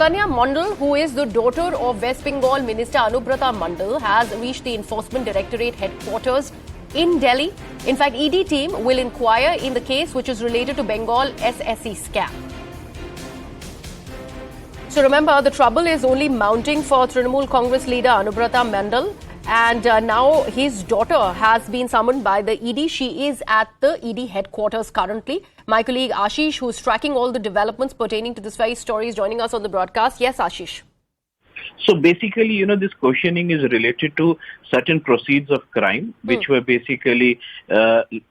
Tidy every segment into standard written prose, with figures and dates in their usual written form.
Ukanya Mondal, who is the daughter of West Bengal Minister Anubrata Mondal, has reached the Enforcement Directorate headquarters in Delhi. In fact, ED team will inquire in the case which is related to Bengal SSC scam. So remember, the trouble is only mounting for Trinamool Congress leader Anubrata Mondal. And now his daughter has been summoned by the ED. She is at the ED headquarters currently. My colleague Ashish, who's tracking all the developments pertaining to this very story, is joining us on the broadcast. Yes, Ashish. So basically, this questioning is related to certain proceeds of crime, which were basically,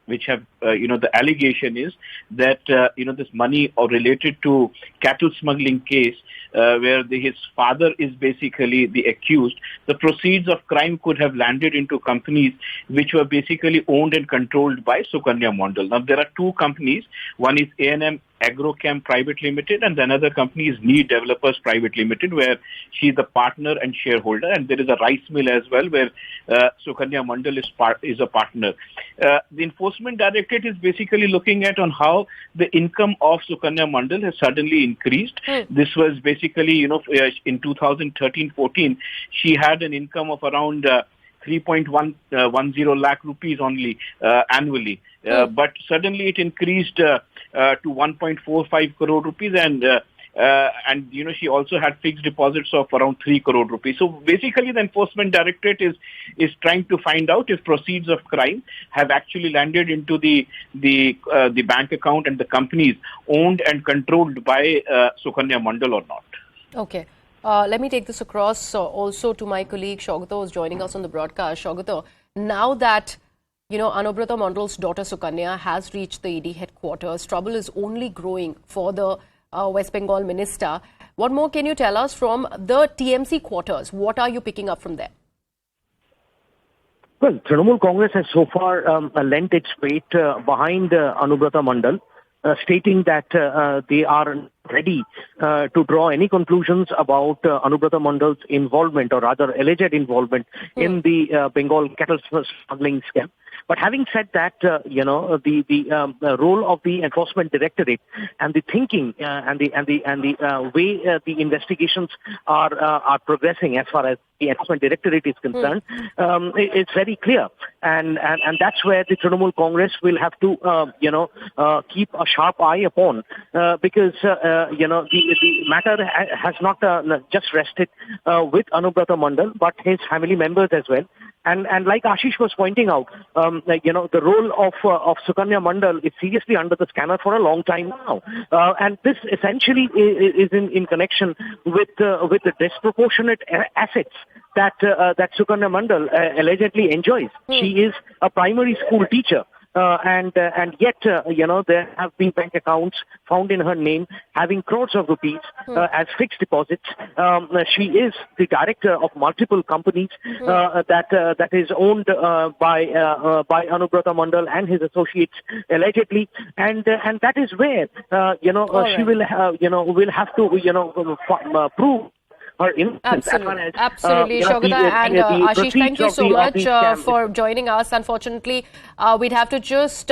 which have, the allegation is that, this money or related to cattle smuggling case, where his father is basically the accused. The proceeds of crime could have landed into companies which were basically owned and controlled by Ukanya Mondal. Now, there are two companies. One is A&M Agrochem Private Limited, and another company is Need Developers Private Limited, where she is the partner and shareholder, and there is a rice mill as well, where Ukanya Mondal is a partner. The Enforcement Directorate is basically looking at on how the income of Ukanya Mondal has suddenly increased. This was basically, in 2013-14, she had an income of around 3.10 lakh rupees only annually. But suddenly it increased to 1.45 crore rupees, and she also had fixed deposits of around 3 crore rupees. So basically, the Enforcement Directorate is trying to find out if proceeds of crime have actually landed into the bank account and the companies owned and controlled by Ukanya Mondal or not. Okay. Let me take this across also to my colleague Shaugata, who is joining us on the broadcast. Shaugata, now that Anubrata Mondal's daughter Ukanya has reached the ED headquarters, trouble is only growing for the West Bengal minister. What more can you tell us from the TMC quarters? What are you picking up from there? Well, Trinamool Congress has so far lent its weight behind Anubrata Mondal, stating that they are ready to draw any conclusions about Anubrata Mondal's involvement, or rather alleged involvement, in the Bengal cattle smuggling scam. But having said that, the role of the Enforcement Directorate and the thinking and the way the investigations are progressing as far as the Enforcement Directorate is concerned, it's very clear, and that's where the Trinamool Congress will have to keep a sharp eye upon, because the matter has not just rested with Anubrata Mondal, but his family members as well. And like Ashish was pointing out, the role of Ukanya Mondal is seriously under the scanner for a long time now. And this essentially is in connection with the disproportionate assets that Ukanya Mondal allegedly enjoys. She is a primary school teacher. And yet, there have been bank accounts found in her name having crores of rupees as fixed deposits. She is the director of multiple companies that is owned by Anubrata Mondal and his associates allegedly, and that is where she will have to prove. Absolutely, Shaugata and Ashish, thank you so much for joining us. Unfortunately, we'd have to just